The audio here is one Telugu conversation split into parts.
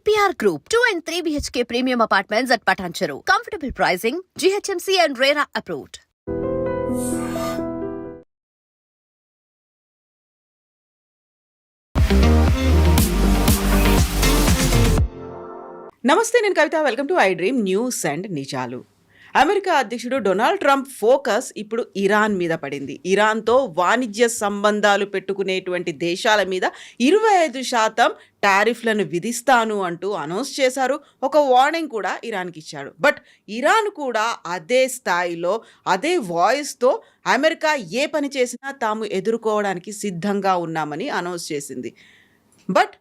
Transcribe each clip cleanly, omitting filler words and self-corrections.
APR Group, 2 and 3 BHK premium apartments at Patancheru. Comfortable pricing, GHMC and RERA approved. నమస్తే, నేను Kavitha. Welcome to I dream news and నిజాలు. అమెరికా అధ్యక్షుడు డొనాల్డ్ ట్రంప్ ఫోకస్ ఇప్పుడు ఇరాన్ మీద పడింది. ఇరాన్తో వాణిజ్య సంబంధాలు పెట్టుకునేటువంటి దేశాల మీద 25% టారిఫ్లను విధిస్తాను అంటూ అనౌన్స్ చేశారు. ఒక వార్నింగ్ కూడా ఇరాన్కి ఇచ్చాడు. బట్ ఇరాన్ కూడా అదే స్థాయిలో అదే వాయిస్తో అమెరికా ఏ పని చేసినా తాము ఎదుర్కోవడానికి సిద్ధంగా ఉన్నామని అనౌన్స్ చేసింది. బట్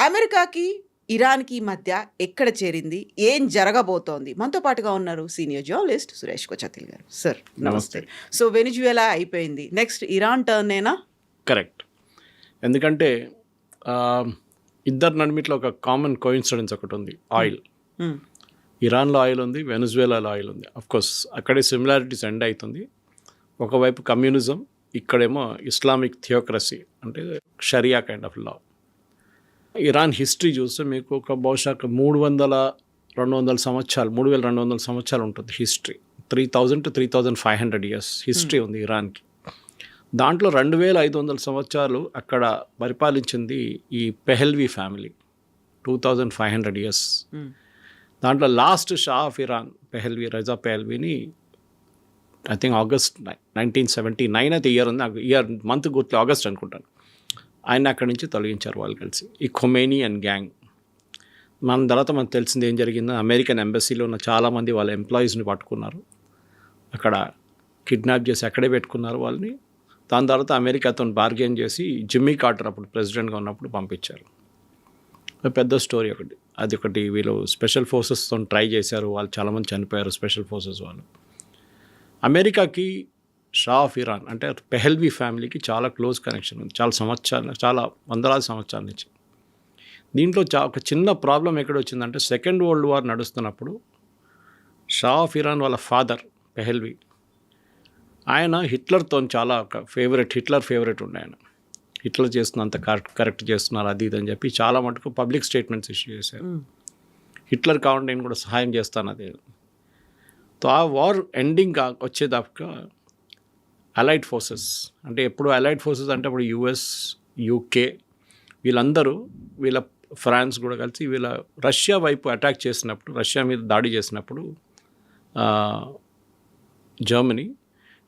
అమెరికాకి ఇరాన్కి మధ్య ఎక్కడ చేరింది, ఏం జరగబోతోంది? మనతో పాటుగా ఉన్నారు సీనియర్ జర్నలిస్ట్ సురేష్ కొచతిల్ గారు. సార్ నమస్తే. సో వెనిజువేలా అయిపోయింది, నెక్స్ట్ ఇరాన్ టర్నేనా? కరెక్ట్. ఎందుకంటే ఇద్దరు నడిమిట్లో ఒక కామన్ కోయిన్సిడెన్స్ ఒకటి ఉంది. ఆయిల్. ఇరాన్లో ఆయిల్ ఉంది, వెనిజువేలాలో ఆయిల్ ఉంది. అఫ్కోర్స్ అక్కడే సిమిలారిటీస్ ఎండ్ అవుతుంది. ఒకవైపు కమ్యూనిజం, ఇక్కడేమో ఇస్లామిక్ థియోక్రసీ, అంటే షరియా kind of law. Iran history చూస్తే మీకు ఒక బహుశా 300-200 సంవత్సరాలు, 3200 సంవత్సరాలు ఉంటుంది హిస్టరీ. 3000 to 3500 ఇయర్స్ హిస్టరీ ఉంది ఇరాన్కి. దాంట్లో 2500 సంవత్సరాలు అక్కడ పరిపాలించింది ఈ పెహెల్వీ ఫ్యామిలీ, 2500 ఇయర్స్. దాంట్లో last shah of Iran Pahlavi, Reza పెహెల్వీని ఐ థింక్ ఆగస్ట్ 1979 అయితే ఇయర్ ఉంది, నాకు ఇయర్ మంత్ గుర్తు, ఆగస్ట్ అనుకుంటాను. ఆయన అక్కడి నుంచి తొలగించారు వాళ్ళు కలిసి, ఈ ఖొమేనీ అండ్ గ్యాంగ్. మన తర్వాత మనకు తెలిసింది ఏం జరిగిందో, అమెరికన్ ఎంబసీలో ఉన్న చాలామంది వాళ్ళ ఎంప్లాయీస్ని పట్టుకున్నారు, అక్కడ కిడ్నాప్ చేసి అక్కడే పెట్టుకున్నారు వాళ్ళని. దాని తర్వాత అమెరికాతో బార్గెన్ చేసి జిమ్మీ కార్టర్ అప్పుడు ప్రెసిడెంట్గా ఉన్నప్పుడు పంపించారు. పెద్ద స్టోరీ ఒకటి అది. ఒకటి వీళ్ళు స్పెషల్ ఫోర్సెస్తో ట్రై చేశారు, వాళ్ళు చాలామంది చనిపోయారు స్పెషల్ ఫోర్సెస్ వాళ్ళు. అమెరికాకి షా ఆఫ్ ఇరాన్ అంటే పెహెల్వీ ఫ్యామిలీకి చాలా క్లోజ్ కనెక్షన్ ఉంది, చాలా సంవత్సరాలు, చాలా వందలాది సంవత్సరాల నుంచి. దీంట్లో ఒక చిన్న ప్రాబ్లం ఎక్కడ వచ్చిందంటే, సెకండ్ వరల్డ్ వార్ నడుస్తున్నప్పుడు షా ఆఫ్ ఇరాన్ వాళ్ళ ఫాదర్ పెహెల్వీ, ఆయన హిట్లర్తో చాలా ఒక హిట్లర్ ఫేవరెట్ ఉండే. ఆయన హిట్లర్ చేస్తున్నంత కరెక్ట్ చేస్తున్నారు అది ఇది అని చెప్పి చాలా మటుకు పబ్లిక్ స్టేట్మెంట్స్ ఇష్యూ చేశారు. హిట్లర్ కావాలంటే నేను కూడా సహాయం చేస్తాను అదే. సో ఆ వార్ ఎండింగ్ వచ్చేదాకా అలైడ్ ఫోర్సెస్, అంటే ఎప్పుడు అలైడ్ ఫోర్సెస్ అంటే అప్పుడు యుఎస్, యూకే, వీళ్ళందరూ, వీళ్ళ ఫ్రాన్స్ కూడా కలిసి వీళ్ళ రష్యా వైపు అటాక్ చేసినప్పుడు, రష్యా మీద దాడి చేసినప్పుడు జర్మనీ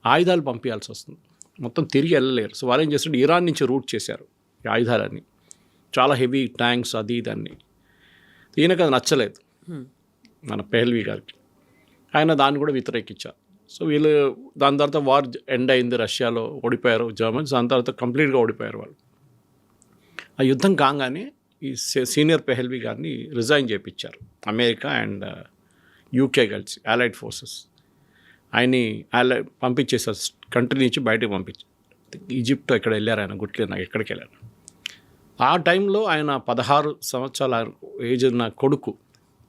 ఆయుధాలు పంపించాల్సి వస్తుంది, మొత్తం తిరిగి వెళ్ళలేరు. సో వాళ్ళు ఏం చేస్తుంటే ఇరాన్ నుంచి రూట్ చేశారు ఈ ఆయుధాలన్నీ, చాలా హెవీ ట్యాంక్స్ అది ఇదన్నీ. ఈయనకు అది నచ్చలేదు మన పెహెల్వీ గారికి, ఆయన దాన్ని కూడా వ్యతిరేకించారు. సో వీళ్ళు దాని తర్వాత వార్ ఎండ్ అయింది, రష్యాలో ఓడిపోయారు జర్మన్స్, దాని తర్వాత కంప్లీట్గా ఓడిపోయారు వాళ్ళు. ఆ యుద్ధం కాగానే ఈ సీనియర్ పెహెల్వీ గారిని రిజైన్ చేయించారు అమెరికా అండ్ యూకే కలిసి, అలైడ్ ఫోర్సెస్. ఆయన్ని పంపించేసారు కంట్రీ నుంచి, బయటకు పంపించారు. ఈజిప్ట్ ఎక్కడ వెళ్ళారు ఆయన, గుర్తులేదు నాకు ఎక్కడికి వెళ్ళారు. ఆ టైంలో ఆయన 16 సంవత్సరాల ఏజ్ ఉన్న కొడుకు,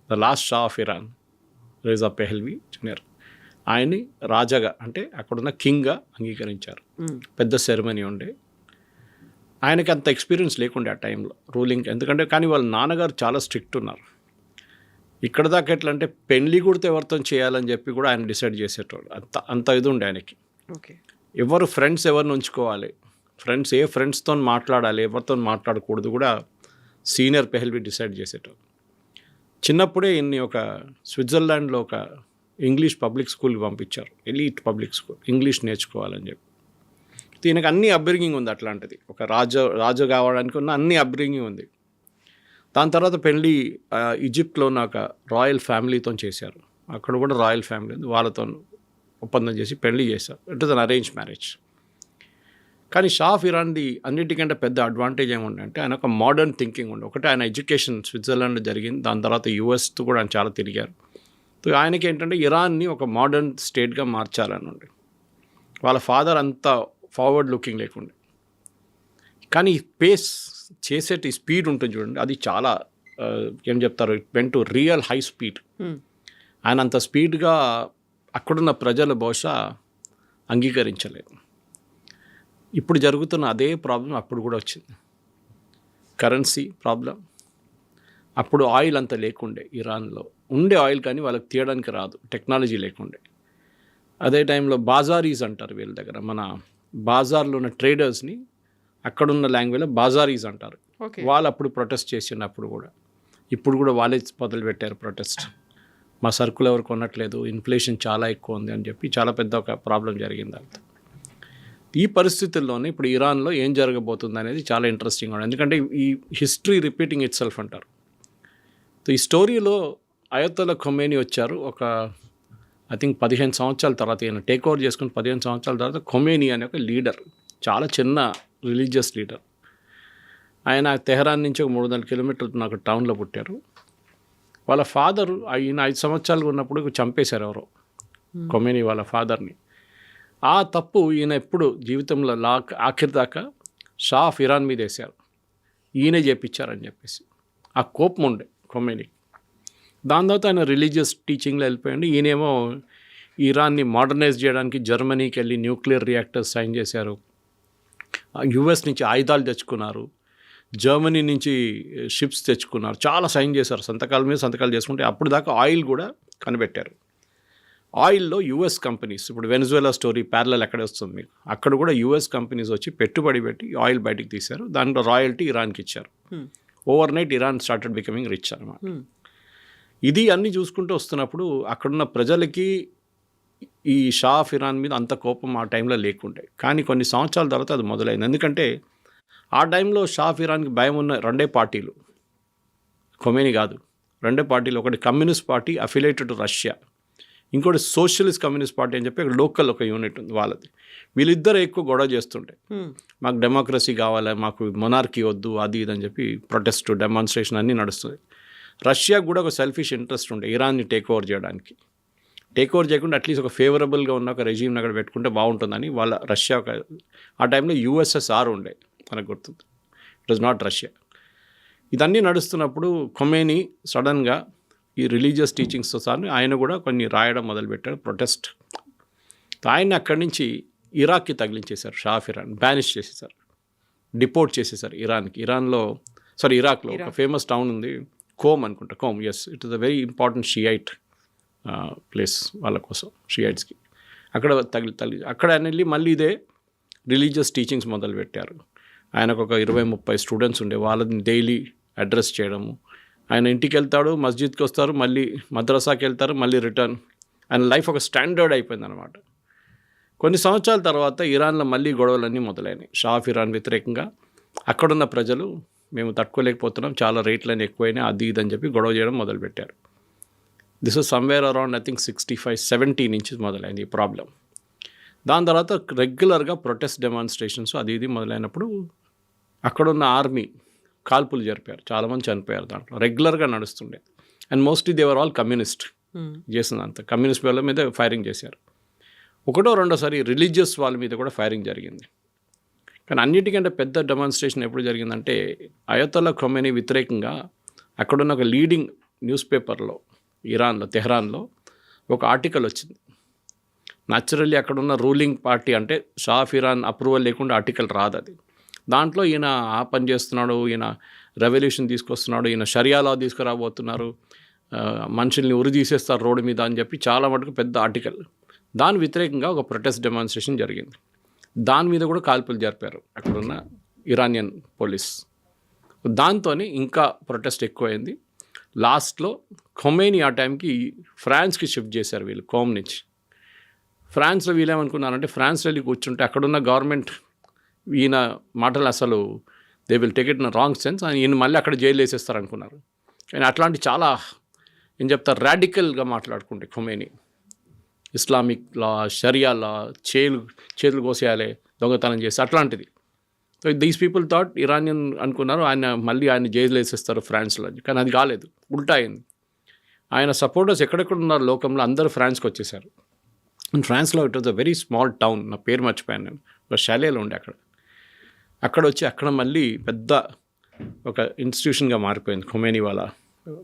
the last shah of Iran Reza Pahlavi junior, ఆయన్ని రాజాగా అంటే అక్కడున్న కింగ్గా అంగీకరించారు. పెద్ద సెరమనీ ఉండే. ఆయనకి అంత ఎక్స్పీరియన్స్ లేకుండే ఆ టైంలో రూలింగ్, ఎందుకంటే కానీ వాళ్ళ నాన్నగారు చాలా స్ట్రిక్ట్ ఉన్నారు. ఇక్కడ దాకా ఎట్లా అంటే పెళ్లి కూడా ఎవరితో చేయాలని చెప్పి కూడా ఆయన డిసైడ్ చేసేటోడు, అంత ఇది ఉండే ఆయనకి. ఓకే, ఎవరు ఫ్రెండ్స్ ఎవరిని ఉంచుకోవాలి, ఫ్రెండ్స్ ఏ ఫ్రెండ్స్తో మాట్లాడాలి, ఎవరితో మాట్లాడకూడదు కూడా సీనియర్ పెహెల్వీ డిసైడ్ చేసేటోడు. చిన్నప్పుడే ఇన్ని ఒక స్విట్జర్లాండ్లో ఒక ఇంగ్లీష్ పబ్లిక్ స్కూల్కి పంపించారు, ఎలీట్ పబ్లిక్ స్కూల్, ఇంగ్లీష్ నేర్చుకోవాలని చెప్పి. దీనికి అన్ని అప్బ్రింగింగ్ ఉంది అట్లాంటిది, ఒక రాజు కావడానికి ఉన్న అన్ని అప్బ్రింగింగ్ ఉంది. దాని తర్వాత పెళ్ళి ఈజిప్ట్లో ఉన్న ఒక రాయల్ ఫ్యామిలీతో చేశారు, అక్కడ కూడా రాయల్ ఫ్యామిలీ ఉంది, వాళ్ళతో ఒప్పందం చేసి పెళ్లి చేశారు. It is an arrange marriage. కానీ షా ఆఫ్ ఇరాన్ది అన్నిటికంటే పెద్ద అడ్వాంటేజ్ ఏముందంటే ఆయన ఒక మోడర్న్ థింకింగ్ ఉండే. ఒకటి ఆయన ఎడ్యుకేషన్ స్విట్జర్లాండ్లో జరిగింది, దాని తర్వాత యూఎస్తో కూడా ఆయన చాలా తిరిగారు. ఆయనకి ఏంటంటే ఇరాన్ని ఒక మోడర్న్ స్టేట్గా మార్చాలని ఉండే. వాళ్ళ ఫాదర్ అంతా ఫార్వర్డ్ లుకింగ్ లేకుండే, కానీ పేస్ చేసేటి స్పీడ్ ఉంటుంది చూడండి, అది చాలా ఏం చెప్తారు, it went to real high speed. ఆయన అంత స్పీడ్గా అక్కడున్న ప్రజలు బహుశా అంగీకరించలేదు. ఇప్పుడు జరుగుతున్న అదే ప్రాబ్లం అప్పుడు కూడా వచ్చింది, కరెన్సీ ప్రాబ్లం. అప్పుడు ఆయిల్ అంత లేకుండే ఇరాన్లో. ఉండే ఆయిల్ కానీ వాళ్ళకి తీయడానికి రాదు, టెక్నాలజీ లేకుండే. అదే టైంలో బాజారీస్ అంటారు వీళ్ళ దగ్గర. మన బాజార్లో ఉన్న ట్రేడర్స్ని అక్కడున్న లాంగ్వేజ్లో బాజారీస్ అంటారు. వాళ్ళు అప్పుడు ప్రొటెస్ట్ చేసినప్పుడు కూడా, ఇప్పుడు కూడా వాళ్ళే మొదలు పెట్టారు ప్రొటెస్ట్. మా సరుకులు ఎవరు కొనట్లేదు, ఇన్ఫ్లేషన్ చాలా ఎక్కువ ఉంది అని చెప్పి చాలా పెద్ద ఒక ప్రాబ్లం జరిగింది అంత. ఈ పరిస్థితుల్లోనే ఇప్పుడు ఇరాన్లో ఏం జరగబోతుంది అనేది చాలా ఇంట్రెస్టింగ్ ఉంది. ఎందుకంటే ఈ హిస్టరీ రిపీటింగ్ ఇట్ సెల్ఫ్ అంటారు. ఈ స్టోరీలో అయతొల్లా ఖొమేనీ వచ్చారు ఒక ఐ థింక్ 15 సంవత్సరాల తర్వాత, ఈయన టేక్ ఓవర్ చేసుకుని 15 సంవత్సరాల తర్వాత ఖొమేనీ అనే ఒక లీడర్, చాలా చిన్న రిలీజియస్ లీడర్. ఆయన తెహరాన్ నుంచి ఒక 300 కిలోమీటర్లు నాకు టౌన్లో పుట్టారు. వాళ్ళ ఫాదరు ఈయన 5 సంవత్సరాలు ఉన్నప్పుడు చంపేశారు ఎవరో, ఖొమేనీ వాళ్ళ ఫాదర్ని. ఆ తప్పు ఈయన ఎప్పుడు జీవితంలో ఆఖరి దాకా షా ఆఫ్ ఇరాన్ మీద వేశారు, ఈయనే చేపించారని చెప్పేసి. ఆ కోపం ఉండే ఖొమేనీ. దాని తర్వాత ఆయన రిలీజియస్ టీచింగ్లో వెళ్ళిపోయింది. ఈయనేమో ఇరాన్ని మోడర్నైజ్ చేయడానికి జర్మనీకి వెళ్ళి న్యూక్లియర్ రియాక్టర్స్ సైన్ చేశారు, యుఎస్ నుంచి ఆయుధాలు తెచ్చుకున్నారు, జర్మనీ నుంచి షిప్స్ తెచ్చుకున్నారు, చాలా సైన్ చేశారు, సంతకాల మీద సంతకాలు చేసుకుంటే. అప్పుడు దాకా ఆయిల్ కూడా కనిపెట్టారు. ఆయిల్లో యుఎస్ కంపెనీస్, ఇప్పుడు వెనిజువేలా స్టోరీ ప్యారలల్ ఎక్కడ వస్తుంది మీకు, అక్కడ కూడా యుఎస్ కంపెనీస్ వచ్చి పెట్టుబడి పెట్టి ఆయిల్ బయటికి తీశారు. దాంట్లో రాయల్టీ ఇరాన్కి ఇచ్చారు. Over night Iran started becoming rich అనమాట. ఇది అన్నీ చూసుకుంటూ వస్తున్నప్పుడు అక్కడున్న ప్రజలకి ఈ షా ఆఫ్ ఇరాన్ మీద అంత కోపం ఆ టైంలో లేకుండే. కానీ కొన్ని సంవత్సరాల తర్వాత అది మొదలైంది. ఎందుకంటే ఆ టైంలో షా ఆఫ్ ఇరాన్కి భయం ఉన్న 2 పార్టీలు, ఖొమేనీ కాదు, 2 పార్టీలు. ఒకటి communist party affiliated to Russia, ఇంకోటి సోషలిస్ట్ కమ్యూనిస్ట్ పార్టీ అని చెప్పి లోకల్ ఒక యూనిట్ ఉంది వాళ్ళది. వీళ్ళిద్దరు ఎక్కువ గొడవ చేస్తుంటే, మాకు డెమోక్రసీ కావాలి, మాకు మొనార్కీ వద్దు, అది ఇది అని చెప్పి ప్రొటెస్ట్ డెమాన్స్ట్రేషన్ అన్నీ నడుస్తుంది. రష్యాకు కూడా ఒక సెల్ఫిష్ ఇంట్రెస్ట్ ఉండే ఇరాన్ని టేక్ ఓవర్ చేయడానికి. టేక్ ఓవర్ చేయకుండా అట్లీస్ట్ ఒక ఫేవరబుల్గా ఉన్న ఒక రెజీమ్ని అక్కడ పెట్టుకుంటే బాగుంటుందని వాళ్ళ రష్యా ఆ టైంలో యుఎస్ఎస్ఆర్ ఉండే, మనకు గుర్తుంది, ఇట్ వాజ్ నాట్ రష్యా. ఇదన్నీ నడుస్తున్నప్పుడు ఖొమేనీ సడన్గా ఈ రిలీజియస్ టీచింగ్స్తో సార్ ఆయన కూడా కొన్ని రాయడం మొదలుపెట్టాడు, ప్రొటెస్ట్. ఆయన అక్కడి నుంచి ఇరాక్కి తగిలించేశారు, షా ఆఫ్ ఇరాన్ బ్యానిష్ చేసేసారు, డిపోర్ట్ చేసేసారు ఇరాన్కి. ఇరాక్లో ఒక ఫేమస్ టౌన్ ఉంది, కోమ్ అనుకుంటా, Qom, yes, it is a very important Shiite place వాళ్ళ కోసం, షియైట్స్కి. అక్కడ అక్కడ ఆయన వెళ్ళి మళ్ళీ ఇదే రిలీజియస్ టీచింగ్స్ మొదలుపెట్టారు. ఆయనకు ఒక 20-30 స్టూడెంట్స్ ఉండే, వాళ్ళని డైలీ అడ్రస్ చేయడము. ఆయన ఇంటికి వెళ్తాడు, మస్జిద్కి వస్తారు, మళ్ళీ మద్రసాకి వెళ్తారు, మళ్ళీ రిటర్న్. ఆయన లైఫ్ ఒక స్టాండర్డ్ అయిపోయింది అనమాట. కొన్ని సంవత్సరాల తర్వాత ఇరాన్లో మళ్ళీ గొడవలన్నీ మొదలైనవి షా ఆఫ్ ఇరాన్ వ్యతిరేకంగా. అక్కడున్న ప్రజలు మేము తట్టుకోలేకపోతున్నాం, చాలా రేట్లన్నీ ఎక్కువైనాయి, అది ఇది అని చెప్పి గొడవ చేయడం మొదలుపెట్టారు. This was somewhere around I think 65-70 నుంచి మొదలైంది ఈ ప్రాబ్లం. దాని తర్వాత రెగ్యులర్గా ప్రొటెస్ట్ డెమాన్స్ట్రేషన్స్ అది ఇది మొదలైనప్పుడు అక్కడున్న ఆర్మీ కాల్పులు జరిపారు, చాలామంది చనిపోయారు. దాంట్లో రెగ్యులర్గా నడుస్తుండే. And mostly they were all communist చేసిందంత. కమ్యూనిస్ట్ వాళ్ళ మీద ఫైరింగ్ చేశారు. 1-2 రిలీజియస్ వాళ్ళ మీద కూడా ఫైరింగ్ జరిగింది. కానీ అన్నిటికంటే పెద్ద డెమాన్స్ట్రేషన్ ఎప్పుడు జరిగిందంటే అయతొల్లా ఖొమేనీ వ్యతిరేకంగా అక్కడున్న ఒక లీడింగ్ న్యూస్ పేపర్లో ఇరాన్లో, తెహరాన్లో ఒక ఆర్టికల్ వచ్చింది. న్యాచురల్లీ అక్కడున్న రూలింగ్ పార్టీ అంటే షా ఆఫ్ ఇరాన్ అప్రూవల్ లేకుండా ఆర్టికల్ రాదు అది. దాంట్లో ఈయన ఆ పని చేస్తున్నాడు, ఈయన రెవల్యూషన్ తీసుకొస్తున్నాడు, ఈయన షరియా లా తీసుకురాబోతున్నారు, మనుషుల్ని ఉరి తీసేస్తారు రోడ్డు మీద అని చెప్పి చాలా మటుకు పెద్ద ఆర్టికల్. దాని వ్యతిరేకంగా ఒక ప్రొటెస్ట్ డెమాన్స్ట్రేషన్ జరిగింది. దాని మీద కూడా కాల్పులు జరిపారు అక్కడున్న ఇరానియన్ పోలీస్. దాంతో ఇంకా ప్రొటెస్ట్ ఎక్కువైంది. లాస్ట్లో ఖొమేనీ ఆ టైంకి ఫ్రాన్స్కి షిఫ్ట్ చేశారు వీళ్ళు, కోమ్ నుంచి. ఫ్రాన్స్లో వీళ్ళేమనుకున్నారంటే ఫ్రాన్స్లో వెళ్ళి కూర్చుంటే అక్కడున్న గవర్నమెంట్ ఈయన మాటలు అసలు they will take it in wrong sense, ఈయన మళ్ళీ అక్కడ జైలు వేసేస్తారు అనుకున్నారు. కానీ అట్లాంటి చాలా ఏం చెప్తారు రాడికల్గా మాట్లాడుకుంటే ఖొమేనీ, ఇస్లామిక్ లా, షరియా లా, చేతులు కోసేయాలి, దొంగతనం చేసి అట్లాంటిది. So these people thought Iranian అనుకున్నారు ఆయన జైలు వేసేస్తారు ఫ్రాన్స్లో. కానీ అది కాలేదు, ఉల్టా అయింది. ఆయన సపోర్టర్స్ ఎక్కడెక్కడ ఉన్నారు లోకంలో అందరూ ఫ్రాన్స్కి వచ్చేసారు. ఫ్రాన్స్లో it was a very small town, నా పేరు మర్చిపోయాను నేను, ఒక షాలేలో ఉండే అక్కడ వచ్చి అక్కడ మళ్ళీ పెద్ద ఒక ఇన్స్టిట్యూషన్గా మారిపోయింది ఖొమేనీ వాళ్ళ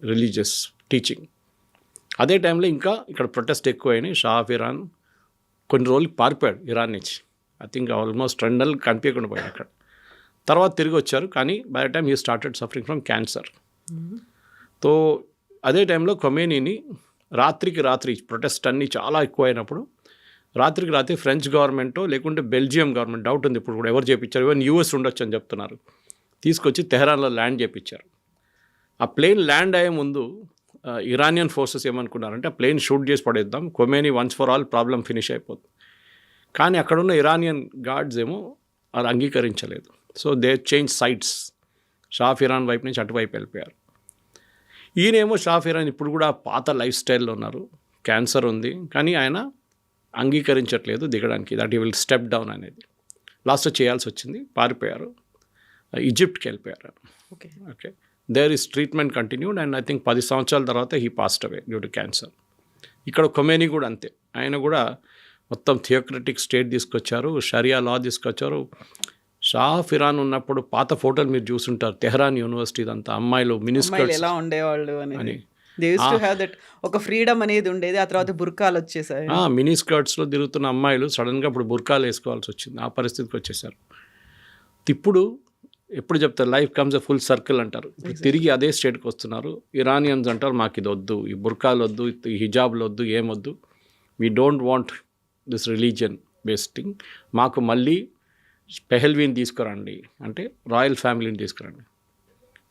రిలీజియస్ టీచింగ్. అదే టైంలో ఇంకా ఇక్కడ ప్రొటెస్ట్ ఎక్కువైనాయి. షా ఆఫ్ ఇరాన్ కొన్ని రోజులు పారిపోయాడు ఇరాన్ నుంచి. ఐ థింక్ ఆల్మోస్ట్ 2 నెలలు కనిపించకుండా పోయాడు అక్కడ. తర్వాత తిరిగి వచ్చారు, కానీ by the time he started suffering from cancer. తో అదే టైంలో ఖొమేనీని రాత్రికి రాత్రి ప్రొటెస్ట్ అన్నీ చాలా ఎక్కువైనప్పుడు రాత్రికి రాత్రి ఫ్రెంచ్ గవర్నమెంటో లేకుంటే బెల్జియం గవర్నమెంట్, డౌట్ ఉంది ఇప్పుడు కూడా ఎవరు చేయించారు, ఈవెన్ యూఎస్ ఉండొచ్చు అని చెప్తున్నారు, తీసుకొచ్చి తెహరాన్లో ల్యాండ్ చేయించారు. ఆ ప్లేన్ ల్యాండ్ అయ్యే ముందు ఇరానియన్ ఫోర్సెస్ ఏమనుకున్నారంటే ఆ ప్లేన్ షూట్ చేసి పడేద్దాం, Khomeini once for all problem finish అయిపోతుంది. కానీ అక్కడున్న ఇరానియన్ గార్డ్స్ ఏమో అది అంగీకరించలేదు. So they change sides, shah of Iran వైపు నుంచి అటువైపు వెళ్ళిపోయారు. ఈయనేమో షా ఆఫ్ ఇరాన్ ఇప్పుడు కూడా పాత లైఫ్ స్టైల్లో ఉన్నారు, క్యాన్సర్ ఉంది, కానీ ఆయన అంగీకరించట్లేదు దిగడానికి, దట్ ఈ విల్ స్టెప్ డౌన్ అనేది. లాస్ట్లో చేయాల్సి వచ్చింది, పారిపోయారు, ఈజిప్ట్కి వెళ్ళిపోయారు. Okay okay, there is treatment continued and I think 10 సంవత్సరాల తర్వాత he passed away due to cancer. ఇక్కడ ఖొమేనీ కూడా అంతే, ఆయన కూడా మొత్తం థియోక్రటిక్ స్టేట్ తీసుకొచ్చారు, షరియా లా తీసుకొచ్చారు. షా ఆఫ్ ఇరాన్ ఉన్నప్పుడు పాత ఫోటోలు మీరు చూసుంటారు, తెహరాన్ యూనివర్సిటీ అంతా అమ్మాయిలు మినిస్కర్ట్స్ ఎలా ఉండేవాళ్ళు అని, they used to have that ఒక ఫ్రీడమ్ అనేది ఉండేది. ఆ తర్వాత బుర్కాలు వచ్చేసాయి, మినీ స్కర్ట్స్లో తిరుగుతున్న అమ్మాయిలు సడన్గా ఇప్పుడు బుర్కాలు వేసుకోవాల్సి వచ్చింది, ఆ పరిస్థితికి వచ్చేసారు. ఇప్పుడు ఎప్పుడు చెప్తారు life comes a full circle అంటారు, తిరిగి అదే స్టేట్కి వస్తున్నారు. ఇరానియన్స్ అంటారు మాకు ఇది వద్దు, ఈ బుర్కాలు వద్దు, ఈ హిజాబ్లు వద్దు, ఏమొద్దు, we don't want this religion based thing, మాకు మళ్ళీ పెహల్వీని తీసుకురండి అంటే రాయల్ ఫ్యామిలీని తీసుకురండి.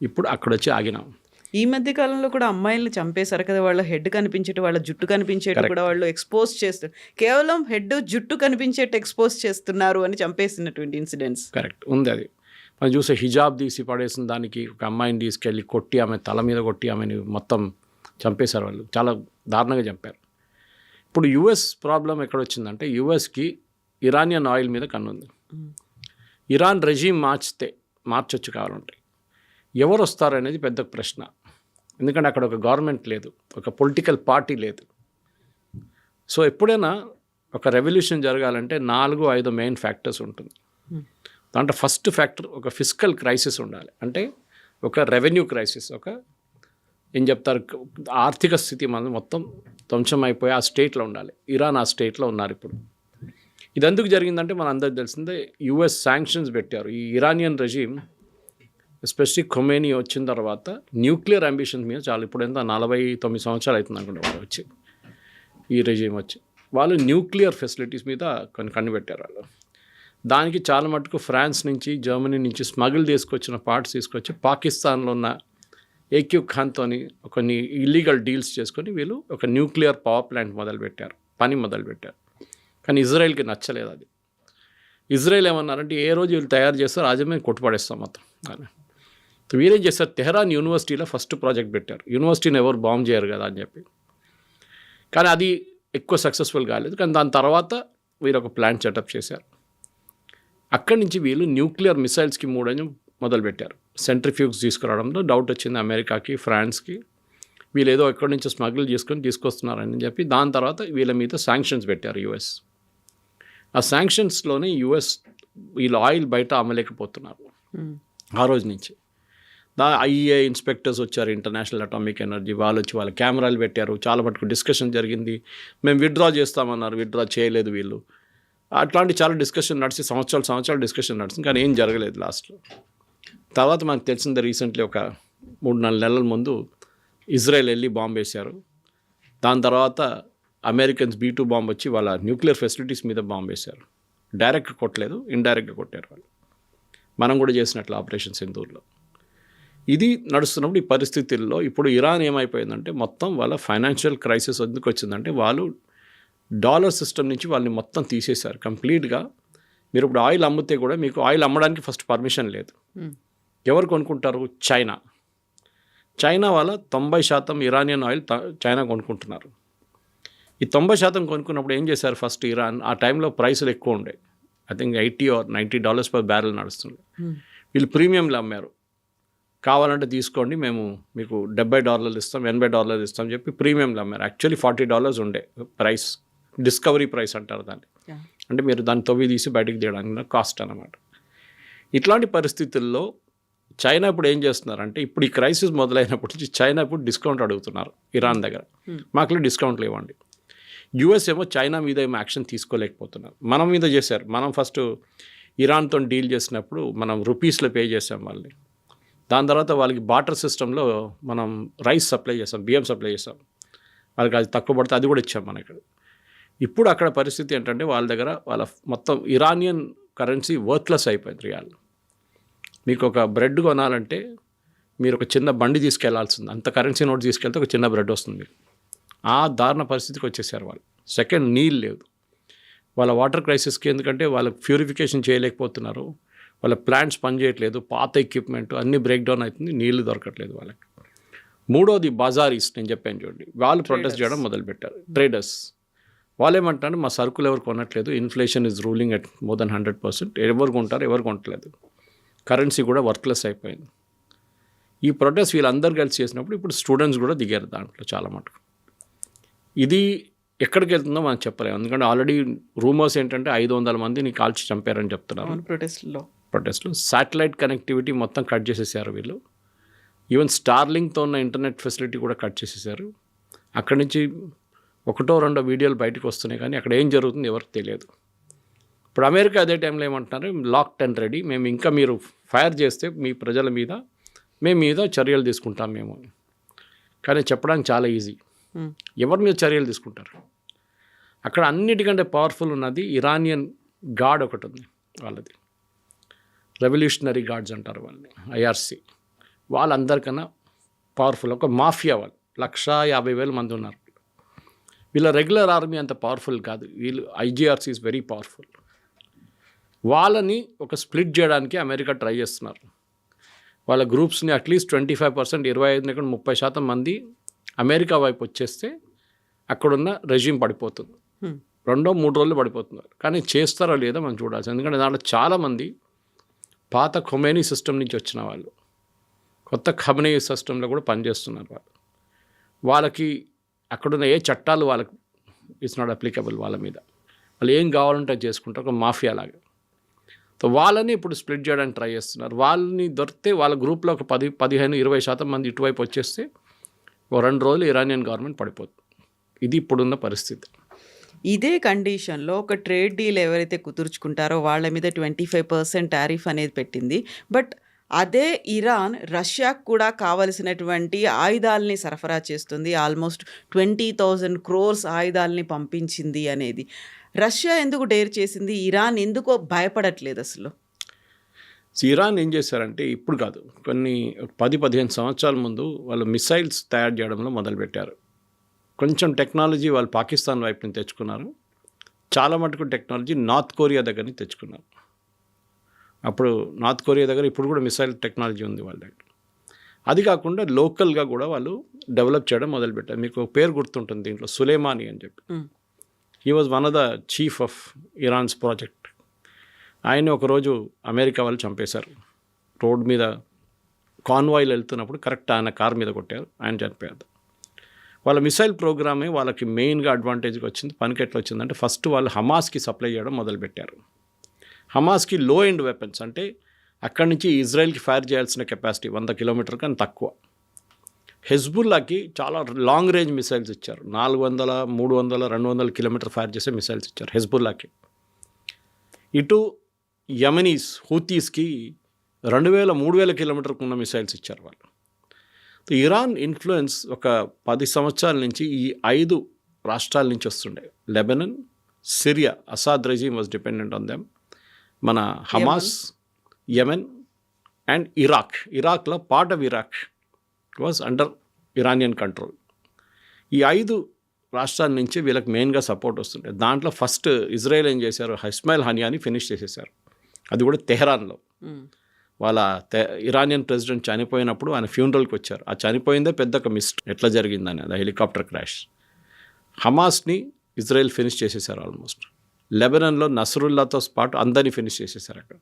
ఇప్పుడు అక్కడ వచ్చి ఆగినాం. ఈ మధ్య కాలంలో కూడా అమ్మాయిల్ని చంపేశారు కదా, వాళ్ళ హెడ్ కనిపించేటి, వాళ్ళ జుట్టు కనిపించేటి కూడా వాళ్ళు ఎక్స్పోజ్ చేస్తారు, కేవలం హెడ్ జుట్టు కనిపించేట్టు ఎక్స్పోజ్ చేస్తున్నారు అని చంపేసినటువంటి ఇన్సిడెంట్స్. కరెక్ట్ ఉంది. అది మనం చూసే హిజాబ్ తీసి పడేసిన దానికి ఒక అమ్మాయిని తీసుకెళ్ళి కొట్టి, ఆమె తల మీద కొట్టి ఆమెని మొత్తం చంపేశారు, వాళ్ళు చాలా దారుణంగా చంపారు. ఇప్పుడు యుఎస్ ప్రాబ్లం ఎక్కడ వచ్చిందంటే యుఎస్కి ఇరానియన్ ఆయిల్ మీద కన్నుంది. ఇరాన్ రెజీమ్ మార్చొచ్చు కావాలంటే ఎవరు వస్తారు అనేది పెద్ద ప్రశ్న, ఎందుకంటే అక్కడ ఒక గవర్నమెంట్ లేదు, ఒక పొలిటికల్ పార్టీ లేదు. సో ఎప్పుడైనా ఒక రెవల్యూషన్ జరగాలంటే 4-5 మెయిన్ ఫ్యాక్టర్స్ ఉంటుంది. దాంట్లో ఫస్ట్ ఫ్యాక్టర్ ఒక ఫిస్కల్ క్రైసిస్ ఉండాలి, అంటే ఒక రెవెన్యూ క్రైసిస్, ఒక ఏం చెప్తారు ఆర్థిక స్థితి మనం మొత్తం ధ్వంసం అయిపోయి ఆ స్టేట్లో ఉండాలి. ఇరాన్ ఆ స్టేట్లో ఉన్నారు ఇప్పుడు. ఇది ఎందుకు జరిగిందంటే మన అందరికి తెలిసిందే, యుఎస్ శాంక్షన్స్ పెట్టారు. ఈ ఇరానియన్ రెజీమ్ ఎస్పెషలీ ఖొమేనీ వచ్చిన తర్వాత న్యూక్లియర్ అంబిషన్స్ మీద చాలా, ఇప్పుడు ఎంత 49 సంవత్సరాలు అవుతుంది అనుకుంటే వాళ్ళు వచ్చి, ఈ రెజీమ్ వచ్చి వాళ్ళు న్యూక్లియర్ ఫెసిలిటీస్ మీద కొన్ని కనిపెట్టారు వాళ్ళు. దానికి చాలా మటుకు ఫ్రాన్స్ నుంచి జర్మనీ నుంచి స్మగుల్ తీసుకొచ్చిన పార్ట్స్ తీసుకొచ్చి పాకిస్తాన్లో ఉన్న ఏక్యూ ఖాన్తో కొన్ని ఇల్లీగల్ డీల్స్ చేసుకొని వీళ్ళు ఒక న్యూక్లియర్ పవర్ ప్లాంట్ పని మొదలుపెట్టారు. కానీ ఇజ్రాయెల్కి నచ్చలేదు అది. ఇజ్రాయెల్ ఏమన్నారంటే ఏ రోజు వీళ్ళు తయారు చేస్తారు రాజ్యం మీద కొట్టుపడేస్తాం మొత్తం అని. వీరేం చేస్తారు, తెహరాన్ యూనివర్సిటీలో ఫస్ట్ ప్రాజెక్ట్ పెట్టారు, యూనివర్సిటీని ఎవరు బాంబ్ చేయరు కదా అని చెప్పి. కానీ అది ఎక్కువ సక్సెస్ఫుల్ కాలేదు. కానీ దాని తర్వాత వీరు ఒక ప్లాంట్ సెటప్ చేశారు. అక్కడి నుంచి వీళ్ళు న్యూక్లియర్ మిసైల్స్కి 3 మొదలుపెట్టారు. సెంట్రిఫ్యూగ్స్ తీసుకురావడంలో డౌట్ వచ్చింది అమెరికాకి, ఫ్రాన్స్కి, వీళ్ళు ఏదో ఎక్కడి నుంచో స్మగుల్ చేసుకొని తీసుకొస్తున్నారని చెప్పి దాని తర్వాత వీళ్ళ మీద శాంక్షన్స్ పెట్టారు యుఎస్. ఆ శాంక్షన్స్లోనే యుఎస్ వీళ్ళు ఆయిల్ బయట అమ్మలేకపోతున్నారు ఆ రోజు నుంచి. ఐఏ ఇన్స్పెక్టర్స్ వచ్చారు, ఇంటర్నేషనల్ అటామిక్ ఎనర్జీ వాళ్ళు వచ్చి వాళ్ళ కెమెరాలు పెట్టారు, చాలా మటుకు డిస్కషన్ జరిగింది. మేము విత్డ్రా చేస్తామన్నారు, విత్డ్రా చేయలేదు వీళ్ళు. అట్లాంటి చాలా డిస్కషన్ నడిచి సంవత్సరాలు డిస్కషన్ నడిచింది, కానీ ఏం జరగలేదు లాస్ట్లో. తర్వాత మనకు తెలిసింది రీసెంట్లీ ఒక 3-4 నెలల ముందు ఇజ్రాయెల్ వెళ్ళి బాంబు వేశారు. దాని తర్వాత అమెరికన్స్ B2 బాంబు వచ్చి వాళ్ళ న్యూక్లియర్ ఫెసిలిటీస్ మీద బాంబు వేశారు. డైరెక్ట్గా కొట్టలేదు, ఇండైరెక్ట్గా కొట్టారు వాళ్ళు. మనం కూడా చేసినట్లు ఆపరేషన్ సింధూర్లో. ఇది నడుస్తున్నప్పుడు ఈ పరిస్థితుల్లో ఇప్పుడు ఇరాన్ ఏమైపోయిందంటే మొత్తం వాళ్ళ ఫైనాన్షియల్ క్రైసిస్ ఎందుకు వచ్చిందంటే వాళ్ళు డాలర్ సిస్టమ్ నుంచి వాళ్ళని మొత్తం తీసేశారు కంప్లీట్గా. మీరు ఇప్పుడు ఆయిల్ అమ్మితే కూడా మీకు ఆయిల్ అమ్మడానికి ఫస్ట్ పర్మిషన్ లేదు. ఎవరు కొనుక్కుంటారు? చైనా వాళ్ళ 90% ఇరానియన్ ఆయిల్ చైనా కొనుక్కుంటున్నారు. ఈ 90% కొనుక్కున్నప్పుడు ఏం చేశారు ఫస్ట్ ఇరాన్, ఆ టైంలో ప్రైసులు ఎక్కువ ఉండే, I think $80 or $90 per barrel నడుస్తుంది. వీళ్ళు ప్రీమియంలు అమ్మారు, కావాలంటే తీసుకోండి మేము మీకు $70 ఇస్తాం, $80 ఇస్తాం చెప్పి ప్రీమియంలు అమ్మారు. యాక్చువల్లీ $40 ఉండే ప్రైస్, డిస్కవరీ ప్రైస్ అంటారు దాన్ని, అంటే మీరు దాన్ని తవ్వి తీసి బయటకు తీయడానికి కాస్ట్ అన్నమాట. ఇట్లాంటి పరిస్థితుల్లో చైనా ఇప్పుడు ఏం చేస్తున్నారంటే ఇప్పుడు ఈ క్రైసిస్ మొదలైనప్పటి నుంచి చైనా ఇప్పుడు డిస్కౌంట్ అడుగుతున్నారు ఇరాన్ దగ్గర, మాకు డిస్కౌంట్లు ఇవ్వండి. యుఎస్ ఏమో చైనా మీద ఏమో యాక్షన్ తీసుకోలేకపోతున్నారు, మనం మీద చేశారు. మనం ఫస్ట్ ఇరాన్తో డీల్ చేసినప్పుడు మనం రూపీస్లో పే చేసాం వాళ్ళని, దాని తర్వాత వాళ్ళకి బాటర్ సిస్టంలో మనం రైస్ సప్లై చేస్తాం, బియ్యం సప్లై చేస్తాం. వాళ్ళకి అది తక్కువ పడితే అది కూడా ఇచ్చాం మన ఇక్కడ. ఇప్పుడు అక్కడ పరిస్థితి ఏంటంటే వాళ్ళ దగ్గర వాళ్ళ మొత్తం ఇరానియన్ కరెన్సీ వర్త్లెస్ అయిపోయింది రియాల్. మీకు ఒక బ్రెడ్ కొనాలంటే మీరు ఒక చిన్న బండి తీసుకెళ్లాల్సింది, అంత కరెన్సీ నోట్ తీసుకెళ్తే ఒక చిన్న బ్రెడ్ వస్తుంది మీకు. ఆ దారుణ పరిస్థితికి వచ్చేసారు వాళ్ళు. సెకండ్, నీళ్ళు లేదు వాళ్ళ వాటర్ క్రైసిస్కి, ఎందుకంటే వాళ్ళకి ప్యూరిఫికేషన్ చేయలేకపోతున్నారు, వాళ్ళ ప్లాంట్స్ పనిచేయట్లేదు, పాత ఎక్విప్మెంట్ అన్నీ బ్రేక్ డౌన్ అవుతుంది, నీళ్లు దొరకట్లేదు వాళ్ళకి. మూడోది బజారీస్, నేను చెప్పాను చూడండి, వాళ్ళు ప్రొటెస్ట్ చేయడం మొదలుపెట్టారు. ట్రేడర్స్ వాళ్ళు ఏమంటారు, మా సరుకులు ఎవరు కొనట్లేదు, inflation is ruling at more than 100%, ఎవరు కొంటారు, ఎవరు కొనట్లేదు, కరెన్సీ కూడా వర్త్లెస్ అయిపోయింది. ఈ ప్రొటెస్ట్ వీళ్ళందరూ కలిసి చేసినప్పుడు ఇప్పుడు స్టూడెంట్స్ కూడా దిగారు దాంట్లో చాలా మటుకు. ఇది ఎక్కడికి వెళ్తుందో మనం చెప్పలేము, ఎందుకంటే ఆల్రెడీ రూమర్స్ ఏంటంటే 500 మందిని కాల్చి చంపారని చెప్తున్నారు ప్రొటెస్ట్లో. శాటిలైట్ కనెక్టివిటీ మొత్తం కట్ చేసేసారు వీళ్ళు. ఈవెన్ స్టార్లింగ్తో ఉన్న ఇంటర్నెట్ ఫెసిలిటీ కూడా కట్ చేసేసారు. అక్కడి నుంచి 1-2 వీడియోలు బయటకు వస్తున్నాయి, కానీ అక్కడ ఏం జరుగుతుంది ఎవరికి తెలియదు. ఇప్పుడు అమెరికా అదే టైంలో ఏమంటున్నారు, లాక్డ్ అండ్ రెడీ, మేము ఇంకా మీరు ఫైర్ చేస్తే మీ ప్రజల మీద మేము మీద చర్యలు తీసుకుంటాం మేము. కానీ చెప్పడానికి చాలా ఈజీ, ఎవరి మీద చర్యలు తీసుకుంటారు. అక్కడ అన్నిటికంటే పవర్ఫుల్ ఉన్నది ఇరానియన్ గార్డ్ ఒకటి ఉంది వాళ్ళది, రెవల్యూషనరీ గార్డ్స్ అంటారు వాళ్ళని, IRC. వాళ్ళందరికన్నా పవర్ఫుల్ ఒక మాఫియా. వాళ్ళు 150,000 మంది ఉన్నారు. వీళ్ళ రెగ్యులర్ ఆర్మీ అంత పవర్ఫుల్ కాదు, వీళ్ళు IGRC ఈజ్ వెరీ పవర్ఫుల్. వాళ్ళని ఒక స్ప్లిట్ చేయడానికి అమెరికా ట్రై చేస్తున్నారు. వాళ్ళ గ్రూప్స్ని అట్లీస్ట్ 25%, 25% 30% మంది అమెరికా వైపు వచ్చేస్తే అక్కడున్న రెజ్యూమ్ పడిపోతుంది. 2-3 రోజులు పడిపోతున్నారు. కానీ చేస్తారో లేదో మనం చూడాల్సి, ఎందుకంటే దాంట్లో చాలామంది పాత ఖొమేనీ సిస్టమ్ నుంచి వచ్చిన వాళ్ళు, కొత్త ఖమేనీ సిస్టంలో కూడా పనిచేస్తున్నారు వాళ్ళు. వాళ్ళకి అక్కడున్న ఏ చట్టాలు వాళ్ళకి ఇట్స్ నాట్ అప్లికబుల్ వాళ్ళ మీద. వాళ్ళు ఏం కావాలంటే చేసుకుంటారు, ఒక మాఫియా లాగా. సో వాళ్ళని ఇప్పుడు స్ప్లిట్ చేయడానికి ట్రై చేస్తున్నారు. వాళ్ళని దొరికితే వాళ్ళ గ్రూప్లో ఒక 10-15-20% మంది ఇటువైపు వచ్చేస్తే 2 రోజులు ఇరానియన్ గవర్నమెంట్ పడిపోతుంది. ఇది ఇప్పుడున్న పరిస్థితి. ఇదే కండిషన్లో ఒక ట్రేడ్ డీల్ ఎవరైతే కుదుర్చుకుంటారో వాళ్ళ మీద 25% టారిఫ్ అనేది పెట్టింది. బట్ అదే ఇరాన్ రష్యాకు కూడా కావలసినటువంటి ఆయుధాలని సరఫరా చేస్తుంది. ఆల్మోస్ట్ 20,000 crores ఆయుధాలని పంపించింది అనేది. రష్యా ఎందుకు డేర్ చేసింది, ఇరాన్ ఎందుకో భయపడట్లేదు అసలు? ఇరాన్ ఏం చేశారంటే, ఇప్పుడు కాదు, కొన్ని 10-15 సంవత్సరాల ముందు వాళ్ళు మిసైల్స్ తయారు చేయడంలో మొదలుపెట్టారు. కొంచెం టెక్నాలజీ వాళ్ళు పాకిస్తాన్ వైపు నుంచి తెచ్చుకున్నారు, చాలా మటుకు టెక్నాలజీ నార్త్ కొరియా దగ్గర నుంచి తెచ్చుకున్నారు. అప్పుడు నార్త్ కొరియా దగ్గర ఇప్పుడు కూడా మిసైల్ టెక్నాలజీ ఉంది వాళ్ళ దగ్గర. అది కాకుండా లోకల్గా కూడా వాళ్ళు డెవలప్ చేయడం మొదలుపెట్టారు. మీకు పేరు గుర్తుంటుంది దీంట్లో, సులేమానీ అని చెప్పి. He was one of the chief of Iran's project. ఆయన ఒకరోజు అమెరికా వాళ్ళు చంపేశారు. రోడ్ మీద కాన్వాయ్లు వెళ్తున్నప్పుడు కరెక్ట్ ఆయన కార్ మీద కొట్టారు, ఆయన చనిపోయారు. వాళ్ళ మిసైల్ ప్రోగ్రామే వాళ్ళకి మెయిన్గా అడ్వాంటేజ్గా వచ్చింది. పనికి ఎట్లా వచ్చిందంటే, ఫస్ట్ వాళ్ళు హమాస్కి సప్లై చేయడం మొదలుపెట్టారు. హమాస్కి లో ఎండ్ వెపన్స్, అంటే అక్కడి నుంచి ఇజ్రాయెల్కి ఫైర్ చేయాల్సిన కెపాసిటీ 100 కిలోమీటర్ కన్నా తక్కువ. హెజ్బుల్లాకి చాలా లాంగ్ రేంజ్ మిసైల్స్ ఇచ్చారు, 400, 300, 200 కిలోమీటర్ ఫైర్ చేసే మిసైల్స్ ఇచ్చారు హెజ్బుల్లాకి. ఇటు యమనీస్ హూతీస్కి 2,000, 3,000 కిలోమీటర్కు ఉన్న మిసైల్స్ ఇచ్చారు వాళ్ళు. ఇరాన్ ఇన్ఫ్లుయెన్స్ ఒక 10 సంవత్సరాల నుంచి ఈ 5 రాష్ట్రాల నుంచి వస్తుండే. Lebanon, Syria, Assad regime was dependent on them. మన హమాస్, యెమెన్ అండ్ ఇరాక్లో part of Iraq was under Iranian control. ఈ 5 రాష్ట్రాల నుంచి వీళ్ళకి మెయిన్గా సపోర్ట్ వస్తుండే. దాంట్లో ఫస్ట్ ఇజ్రాయెల్ ఏం చేశారు, ఇస్మాయిల్ హనియాని ఫినిష్ చేసేసారు. అది కూడా తెహరాన్లో. వాళ్ళ ఇరానియన్ ప్రెసిడెంట్ చనిపోయినప్పుడు ఆయన ఫ్యూనరల్కి వచ్చారు. ఆ చనిపోయిందే పెద్ద ఒక మిస్ట్, ఎట్లా జరిగిందని, అది హెలికాప్టర్ క్రాష్. హమాస్ని ఇజ్రాయెల్ ఫినిష్ చేసేసారు ఆల్మోస్ట్. లెబనన్లో నసరుల్లాతో పాటు అందరినీ ఫినిష్ చేసేసారు అక్కడ.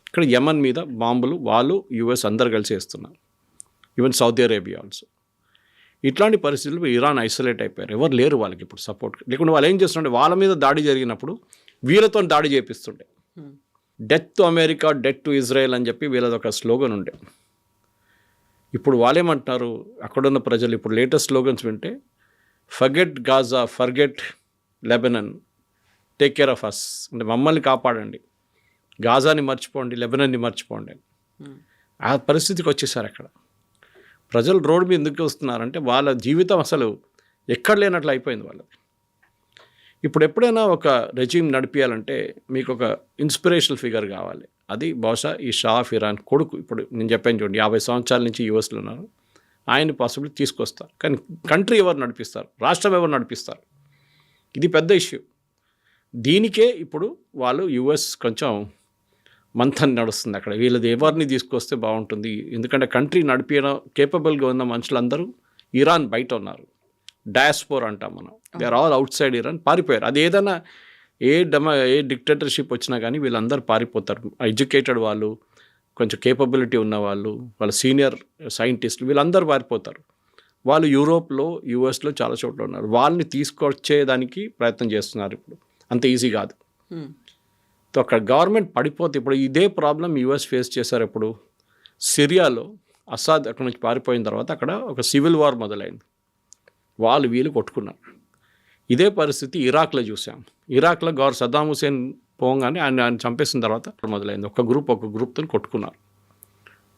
ఇక్కడ యమన్ మీద బాంబులు వాళ్ళు US అందరు కలిసి వేస్తున్నారు, ఈవెన్ సౌదీ అరేబియా ఆల్సో. ఇట్లాంటి పరిస్థితుల్లో ఇరాన్ ఐసోలేట్ అయిపోయారు, ఎవరు లేరు వాళ్ళకి ఇప్పుడు సపోర్ట్. లేకుంటే వాళ్ళు ఏం చేస్తుంటే, వాళ్ళ మీద దాడి జరిగినప్పుడు వీళ్ళతో దాడి చేపిస్తుండే. Death to America, death to Israel అని చెప్పి వీళ్ళది ఒక స్లోగన్ ఉండే. ఇప్పుడు వాళ్ళేమంటున్నారు, అక్కడున్న ప్రజలు ఇప్పుడు లేటెస్ట్ స్లోగన్స్ వింటే, forget Gaza, forget Lebanon, take care of us, అంటే మమ్మల్ని కాపాడండి, గాజాని మర్చిపోండి, లెబనన్ని మర్చిపోండి. ఆ పరిస్థితికి వచ్చేసారు అక్కడ. ప్రజలు రోడ్డు మీద ఎందుకు వస్తున్నారంటే వాళ్ళ జీవితం అసలు ఎక్కడ లేనట్లు అయిపోయింది వాళ్ళది. ఇప్పుడు ఎప్పుడైనా ఒక రెజ్యూమ్ నడిపించాలంటే మీకు ఒక ఇన్స్పిరేషనల్ ఫిగర్ కావాలి. అది బహుశా ఈ షా ఆఫ్ ఇరాన్ కొడుకు. ఇప్పుడు నేను చెప్పాను చూడండి, 50 సంవత్సరాల నుంచి యూఎస్లో ఉన్నారు, ఆయన పాసిబుల్ తీసుకొస్తారు. కానీ కంట్రీ ఎవరు నడిపిస్తారు, రాష్ట్రం ఎవరు నడిపిస్తారు, ఇది పెద్ద ఇష్యూ. దీనికే ఇప్పుడు వాళ్ళు యూఎస్ కొంచెం మంథన్ నడుస్తుంది అక్కడ. వీళ్ళది ఎవరిని తీసుకొస్తే బాగుంటుంది, ఎందుకంటే కంట్రీ నడిపించడం కేపబుల్గా ఉన్న మనుషులందరూ ఇరాన్ బయట ఉన్నారు. డయాస్పోర్ అంటాం మనం, they are all outside Iran, పారిపోయారు. అది ఏదైనా ఏ డిక్టేటర్షిప్ వచ్చినా కానీ వీళ్ళందరూ పారిపోతారు. ఎడ్యుకేటెడ్ వాళ్ళు, కొంచెం కేపబిలిటీ ఉన్న వాళ్ళు, వాళ్ళ సీనియర్ సైంటిస్టులు, వీళ్ళందరూ పారిపోతారు. వాళ్ళు యూరోప్లో, యూఎస్లో చాలా చోట్ల ఉన్నారు. వాళ్ళని తీసుకొచ్చేదానికి ప్రయత్నం చేస్తున్నారు. ఇప్పుడు అంత ఈజీ కాదు. సో అక్కడ గవర్నమెంట్ పడిపోతే, ఇప్పుడు ఇదే ప్రాబ్లం యూఎస్ ఫేస్ చేశారు. ఇప్పుడు సిరియాలో అసాద్ అక్కడ నుంచి పారిపోయిన తర్వాత అక్కడ ఒక సివిల్ వార్ మొదలైంది, వాళ్ళు వీళ్ళు కొట్టుకున్నారు. ఇదే పరిస్థితి ఇరాక్లో చూసాం. ఇరాక్లో సద్దాం హుసేన్ పోగానే ఆయన చంపేసిన తర్వాత మొదలైంది. ఒక గ్రూప్తో కొట్టుకున్నారు.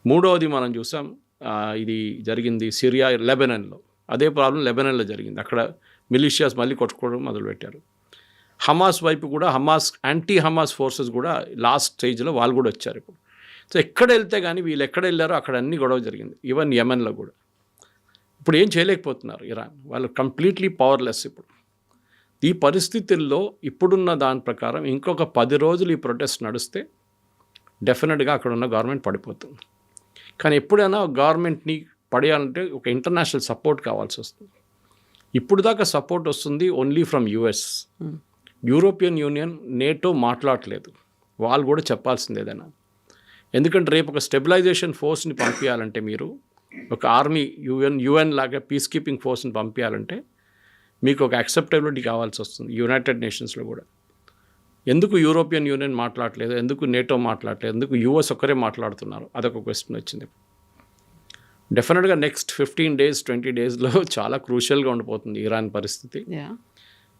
మూడవది మనం చూసాం, ఇది జరిగింది సిరియా, లెబనాన్లో. అదే ప్రాబ్లం లెబనాన్లో జరిగింది. అక్కడ మిలిషియాస్ మళ్ళీ కొట్టుకోవడం మొదలుపెట్టారు. హమాస్ వైపు కూడా, యాంటీ హమాస్ ఫోర్సెస్ కూడా లాస్ట్ స్టేజ్లో వాళ్ళు కూడా వచ్చారు ఇప్పుడు. సో ఎక్కడ వెళ్తే కానీ వీళ్ళు ఎక్కడ వెళ్ళారో అక్కడ అన్ని గొడవ జరిగింది. ఈవెన్ యెమెన్లో కూడా. ఇప్పుడు ఏం చేయలేకపోతున్నారు ఇరాన్, వాళ్ళు కంప్లీట్లీ పవర్లెస్ ఇప్పుడు. ఈ పరిస్థితుల్లో ఇప్పుడున్న దాని ప్రకారం ఇంకొక 10 రోజులు ఈ ప్రొటెస్ట్ నడిస్తే డెఫినెట్గా అక్కడ ఉన్న గవర్నమెంట్ పడిపోతుంది. కానీ ఎప్పుడైనా గవర్నమెంట్ని పడేయాలంటే ఒక ఇంటర్నేషనల్ సపోర్ట్ కావాల్సి వస్తుంది. ఇప్పుడు దాకా సపోర్ట్ వస్తుంది only from US. European union, NATO మాట్లాడలేదు. వాళ్ళు కూడా చెప్పాల్సింది ఏదైనా. ఎందుకంటే రేపు ఒక స్టెబిలైజేషన్ ఫోర్స్ని పంపించాలంటే, మీరు ఒక ఆర్మీ, యుఎన్ లాగా పీస్ కీపింగ్ ఫోర్స్ని పంపించాలంటే మీకు ఒక యాక్సెప్టబిలిటీ కావాల్సి వస్తుంది యునైటెడ్ నేషన్స్లో కూడా. ఎందుకు యూరోపియన్ యూనియన్ మాట్లాడలేదు, ఎందుకు నేటో మాట్లాడలేదు, ఎందుకు యుఎస్ ఒక్కరే మాట్లాడుతున్నారు, అదొక క్వశ్చన్ వచ్చింది. డెఫినెట్గా నెక్స్ట్ 15 days 20 daysలో చాలా క్రూషియల్గా ఉండిపోతుంది ఇరాన్ పరిస్థితి.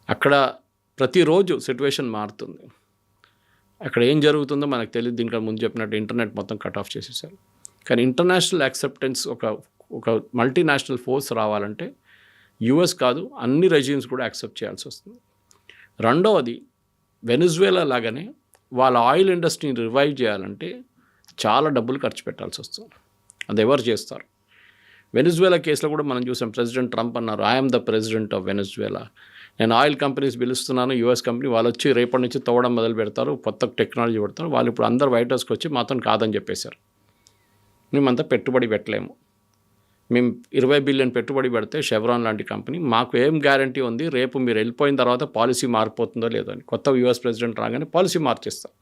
అక్కడ ప్రతిరోజు సిచ్యువేషన్ మారుతుంది. అక్కడ ఏం జరుగుతుందో మనకు తెలియదు. దీనికన్నా ముందు చెప్పినట్టు ఇంటర్నెట్ మొత్తం కట్ ఆఫ్ చేసేసారు. కానీ ఇంటర్నేషనల్ యాక్సెప్టెన్స్, ఒక మల్టీనేషనల్ ఫోర్స్ రావాలంటే యుఎస్ కాదు, అన్ని రెజ్యూమ్స్ కూడా యాక్సెప్ట్ చేయాల్సి వస్తుంది. రెండవది, వెనిజువేలా లాగానే వాళ్ళ ఆయిల్ ఇండస్ట్రీని రివైవ్ చేయాలంటే చాలా డబ్బులు ఖర్చు పెట్టాల్సి వస్తుంది. అది ఎవరు చేస్తారు? వెనిజువేలా కేసులో కూడా మనం చూసాం. ప్రెసిడెంట్ ట్రంప్ అన్నారు, I'm the president of Venezuela, నేను ఆయిల్ కంపెనీస్ పిలుస్తున్నాను, యుఎస్ కంపెనీ, వాళ్ళు వచ్చి రేపటి నుంచి తవ్వడం మొదలు పెడతారు, కొత్త టెక్నాలజీ పెడతారు. వాళ్ళు ఇప్పుడు అందరు వైట్ హౌస్కి వచ్చి మాతో కాదని చెప్పేశారు. మేమంతా పెట్టుబడి పెట్టలేము, మేము 20 బిలియన్ పెట్టుబడి పెడితే షెవ్రాన్ లాంటి కంపెనీ, మాకు ఏం గ్యారంటీ ఉంది రేపు మీరు వెళ్ళిపోయిన తర్వాత పాలసీ మారిపోతుందో లేదో అని. కొత్త యుఎస్ ప్రెసిడెంట్ రాగానే పాలసీ మార్చేస్తాం,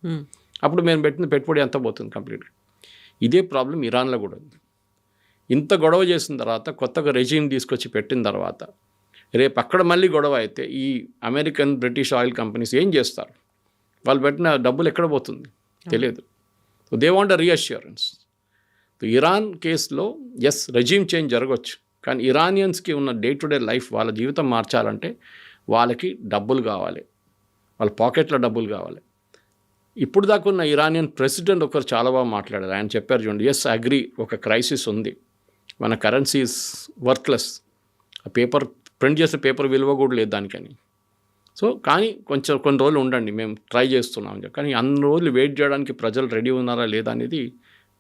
అప్పుడు మేము పెట్టిన పెట్టుబడి ఎంత పోతుంది కంప్లీట్గా. ఇదే ప్రాబ్లం ఇరాన్లో కూడా ఉంది. ఇంత గొడవ చేసిన తర్వాత, కొత్తగా రెజ్యూమ్ తీసుకొచ్చి పెట్టిన తర్వాత, రేపు అక్కడ మళ్ళీ గొడవ అయితే ఈ అమెరికన్, బ్రిటిష్ ఆయిల్ కంపెనీస్ ఏం చేస్తారు? వాళ్ళు పెట్టిన డబ్బులు ఎక్కడ పోతుంది తెలియదు. So they want a reassurance. Iran కేసులో ఎస్, రెజ్యూమ్ చేంజ్ జరగవచ్చు, కానీ ఇరానియన్స్కి ఉన్న డే టు డే లైఫ్, వాళ్ళ జీవితం మార్చాలంటే వాళ్ళకి డబ్బులు కావాలి, వాళ్ళ పాకెట్లో డబ్బులు కావాలి. ఇప్పుడు దాకా ఉన్న ఇరానియన్ ప్రెసిడెంట్ ఒకరు చాలా బాగా మాట్లాడారు. ఆయన చెప్పారు చూడండి, ఎస్ అగ్రీ, ఒక క్రైసిస్ ఉంది, మన కరెన్సీ ఈజ్ వర్త్లెస్, ఆ పేపర్ ప్రింట్ చేసే పేపర్ విలువ కూడా లేదు దానికని. సో కానీ కొన్ని రోజులు ఉండండి, మేము ట్రై చేస్తున్నాం. కానీ అన్ని రోజులు వెయిట్ చేయడానికి ప్రజలు రెడీ ఉన్నారా లేదా అనేది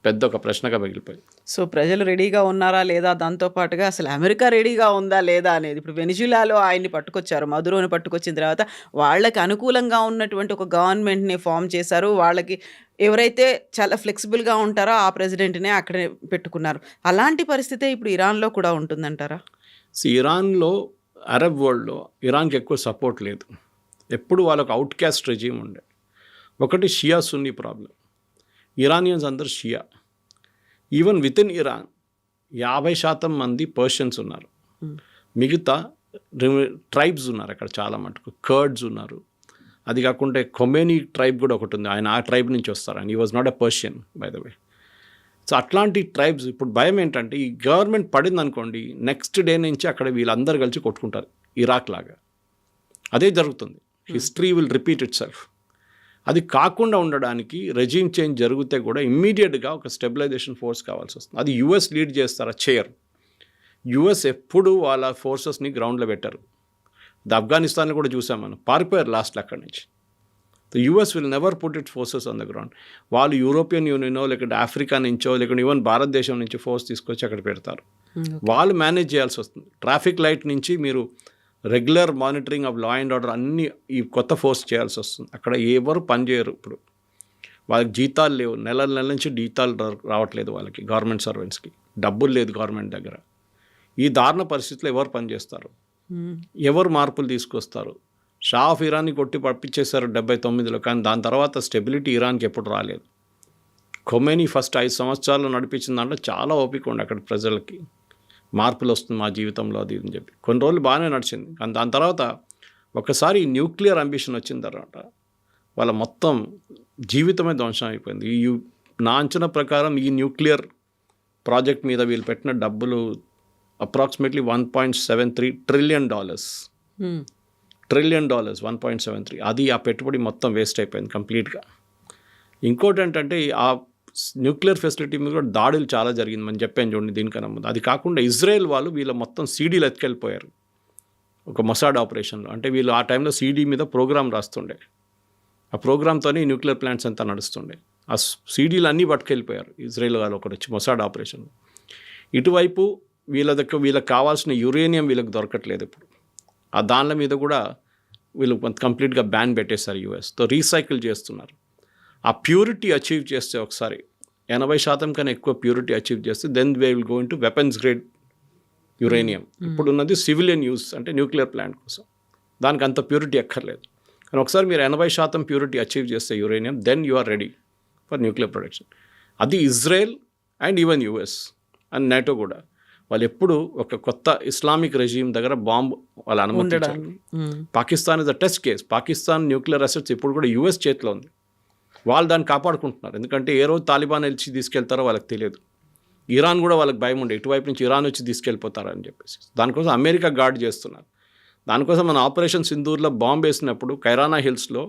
పెద్ద ఒక ప్రశ్నగా మిగిలిపోయింది. సో ప్రజలు రెడీగా ఉన్నారా లేదా, దాంతోపాటుగా అసలు అమెరికా రెడీగా ఉందా లేదా అనేది. ఇప్పుడు వెనిజులాలో ఆయన్ని పట్టుకొచ్చారు, మదురోని పట్టుకొచ్చిన తర్వాత వాళ్ళకి అనుకూలంగా ఉన్నటువంటి ఒక గవర్నమెంట్ని ఫామ్ చేశారు. వాళ్ళకి ఎవరైతే చాలా ఫ్లెక్సిబుల్గా ఉంటారో ఆ ప్రెసిడెంట్నే అక్కడే పెట్టుకున్నారు. అలాంటి పరిస్థితే ఇప్పుడు ఇరాన్లో కూడా ఉంటుందంటారా? ఇరాన్లో, అరబ్ వరల్డ్లో ఇరాన్కి ఎక్కువ సపోర్ట్ లేదు. ఎప్పుడు వాళ్ళకు అవుట్ క్యాస్ట్ రెజ్యూమ్ ఉండే. ఒకటి షియా సున్నీ ప్రాబ్లం. ఇరానియన్స్ అందరు షియా. ఈవెన్ విత్ ఇన్ ఇరాన్ 50% మంది పర్షియన్స్ ఉన్నారు, మిగతా ట్రైబ్స్ ఉన్నారు అక్కడ చాలా మటుకు. కర్డ్స్ ఉన్నారు, అది కాకుండా కొమేనీ ట్రైబ్ కూడా ఒకటి ఉంది, ఆయన ఆ ట్రైబ్ నుంచి వస్తారు. ఆయన ఈ was not a Persian by the way. So అట్లాంటి ట్రైబ్స్. ఇప్పుడు భయం ఏంటంటే, ఈ గవర్నమెంట్ పడింది అనుకోండి, నెక్స్ట్ డే నుంచి అక్కడ వీళ్ళందరూ కలిసి కొట్టుకుంటారు, ఇరాక్ లాగా. అదే జరుగుతుంది. History will repeat it self. అది కాకుండా ఉండడానికి రెజీమ్ చేంజ్ జరిగితే కూడా ఇమ్మీడియట్గా ఒక స్టెబిలైజేషన్ ఫోర్స్ కావాల్సి వస్తుంది. అది యుఎస్ లీడ్ చేస్తారా? చేయరు. యుఎస్ ఎప్పుడు వాళ్ళ ఫోర్సెస్ని గ్రౌండ్లో పెట్టారు. అది ఆఫ్ఘనిస్తాన్లో కూడా చూసాం మనం, పారిపోయారు లాస్ట్లో అక్కడి నుంచి. US will never put it forces on the ground. వాళ్ళు యూరోపియన్ యూనియనో లేకుంటే ఆఫ్రికా నుంచో లేకుంటే ఈవెన్ భారతదేశం నుంచి ఫోర్స్ తీసుకొచ్చి అక్కడ పెడతారు. వాళ్ళు మేనేజ్ చేయాల్సి వస్తుంది. ట్రాఫిక్ లైట్ నుంచి మీరు regular monitoring of law and order అన్నీ ఈ కొత్త ఫోర్స్ చేయాల్సి వస్తుంది. అక్కడ ఎవరు పనిచేయరు. ఇప్పుడు వాళ్ళకి జీతాలు లేవు, నెల నుంచి జీతాలు రావట్లేదు వాళ్ళకి, గవర్నమెంట్ సర్వెంట్స్కి డబ్బులు లేదు గవర్నమెంట్ దగ్గర. ఈ దారుణ పరిస్థితుల్లో ఎవరు పనిచేస్తారు? ఎవరు మార్పులు తీసుకొస్తారు? షా ఆఫ్ ఇరాన్ని కొట్టి పంపించేశారు 79లో, కానీ దాని తర్వాత స్టెబిలిటీ ఇరాన్కి ఎప్పుడు రాలేదు. ఖొమేనీ ఫస్ట్ 5 సంవత్సరాలు నడిపించిన దాంట్లో చాలా ఓపిక ఉండి అక్కడ ప్రజలకి మార్పులు వస్తుంది మా జీవితంలో అది అని చెప్పి కొన్ని రోజులు బాగానే నడిచింది. కానీ దాని తర్వాత ఒకసారి ఈ న్యూక్లియర్ అంబిషన్ వచ్చిన తర్వాత వాళ్ళ మొత్తం జీవితమే ధ్వంసం అయిపోయింది. నా అంచనా ప్రకారం ఈ న్యూక్లియర్ ప్రాజెక్ట్ మీద వీళ్ళు పెట్టిన డబ్బులు అప్రాక్సిమేట్లీ $1.73 ట్రిలియన్. $1.73 ట్రిలియన్. అది ఆ పెట్టుబడి మొత్తం వేస్ట్ అయిపోయింది కంప్లీట్గా. ఇంకోటి ఏంటంటే ఆ న్యూక్లియర్ ఫెసిలిటీ మీద కూడా దాడులు చాలా జరిగింది, మనం చెప్పాను చూడండి దీనికన్నా ముందు. అది కాకుండా ఇజ్రాయెల్ వాళ్ళు వీళ్ళ మొత్తం సీడీలు ఎత్తుకెళ్ళిపోయారు ఒక మొసాడ్ ఆపరేషన్లో. అంటే వీళ్ళు ఆ టైంలో సీడీ మీద ప్రోగ్రామ్ రాస్తుండే, ఆ ప్రోగ్రామ్తోనే ఈ న్యూక్లియర్ ప్లాంట్స్ అంతా నడుస్తుండే. ఆ సీడీలు అన్నీ పట్టుకెళ్ళిపోయారు ఇజ్రాయెల్ వాళ్ళు ఒకటి వచ్చి మొసాడ్ ఆపరేషన్లో. ఇటువైపు వీళ్ళకి కావాల్సిన యురేనియం వీళ్ళకి దొరకట్లేదు ఇప్పుడు. ఆ దానిల మీద కూడా వీళ్ళు కంప్లీట్గా బ్యాన్ పెట్టేశారు యూఎస్తో. రీసైకిల్ చేస్తున్నారు. ఆ ప్యూరిటీ అచీవ్ చేస్తే ఒకసారి 80% కన్నా ఎక్కువ ప్యూరిటీ అచీవ్ చేస్తే then they will go into weapons grade uranium. ఇప్పుడు ఉన్నది సివిలియన్ యూస్ అంటే న్యూక్లియర్ ప్లాంట్ కోసం, దానికి అంత ప్యూరిటీ ఎక్కర్లేదు. కానీ ఒకసారి మీరు 80% ప్యూరిటీ అచీవ్ చేస్తే uranium, then you are ready for nuclear production. అది Israel and even US and NATO కూడా వాళ్ళు ఎప్పుడు ఒక కొత్త ఇస్లామిక్ రెజీమ్ దగ్గర బాంబు వాళ్ళు అనుమతించారు. Pakistan is a test case. Pakistan nuclear assets ఇప్పుడు కూడా యుఎస్ చేతిలో ఉంది. వాళ్ళు దాన్ని కాపాడుకుంటున్నారు. ఎందుకంటే ఏ రోజు తాలిబాన్ వచ్చి తీసుకెళ్తారో వాళ్ళకి తెలియదు. ఇరాన్ కూడా వాళ్ళకి భయం ఉండే, ఇటువైపు నుంచి ఇరాన్ వచ్చి తీసుకెళ్ళిపోతారని చెప్పేసి దానికోసం అమెరికా గార్డ్ చేస్తున్నారు. దానికోసం మన ఆపరేషన్ సింధూర్లో బాంబు వేసినప్పుడు కైరానా హిల్స్లో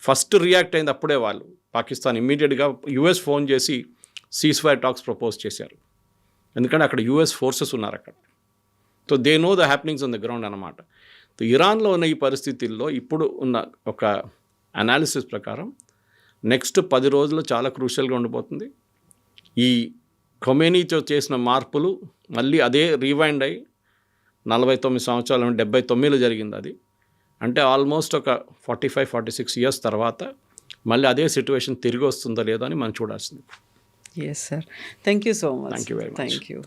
ఫస్ట్ రియాక్ట్ అయింది అప్పుడే వాళ్ళు. పాకిస్తాన్ ఇమ్మీడియట్గా యుఎస్ ఫోన్ చేసి సీజ్ ఫైర్ టాక్స్ ప్రపోజ్ చేశారు. ఎందుకంటే అక్కడ యుఎస్ ఫోర్సెస్ ఉన్నారు అక్కడ. So they know the happenings on the ground అన్నమాట. సో ఇరాన్లో ఉన్న ఈ పరిస్థితుల్లో ఇప్పుడు ఉన్న ఒక అనాలిసిస్ ప్రకారం నెక్స్ట్ 10 రోజులు చాలా క్రూషియల్గా ఉండిపోతుంది. ఈ ఖొమేనీతో చేసిన మార్పులు మళ్ళీ అదే రీవైండ్ అయ్యి 49 సంవత్సరాలు 79లో జరిగింది అది. అంటే ఆల్మోస్ట్ ఒక 45-46 ఇయర్స్ తర్వాత మళ్ళీ అదే సిచ్యువేషన్ తిరిగి వస్తుందో లేదో అని మనం చూడాల్సింది. Yes, sir. Thank you so much. Thank you very much. Thank you.